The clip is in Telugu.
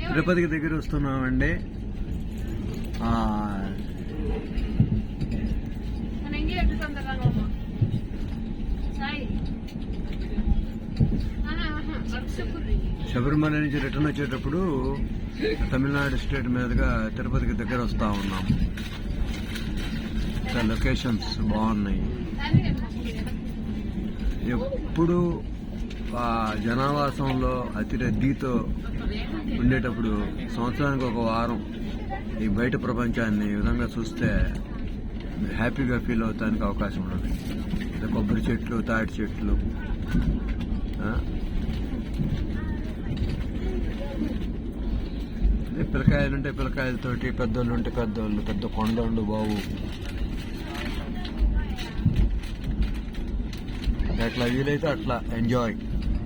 తిరుపతికి దగ్గర వస్తున్నామండి. శబరిమల నుంచి రిటర్న్ వచ్చేటప్పుడు తమిళనాడు స్టేట్ మీదుగా తిరుపతికి దగ్గర వస్తూ ఉన్నాం. లొకేషన్స్ బాగున్నాయి. ఎప్పుడు జనావాసంలో అతి రద్దీతో ఉండేటప్పుడు సంవత్సరానికి ఒక వారం ఈ బయట ప్రపంచాన్ని ఈ విధంగా చూస్తే హ్యాపీగా ఫీల్ అవడానికి అవకాశం ఉంటుంది. కొబ్బరి చెట్లు, తాటి చెట్లు, పిల్లకాయలు ఉంటే పిల్లకాయలతోటి, పెద్దోళ్ళు ఉంటే పెద్దోళ్ళు, పెద్ద కొండ ఉండు బావు, ఎట్లా వీలైతే అట్లా ఎంజాయ్.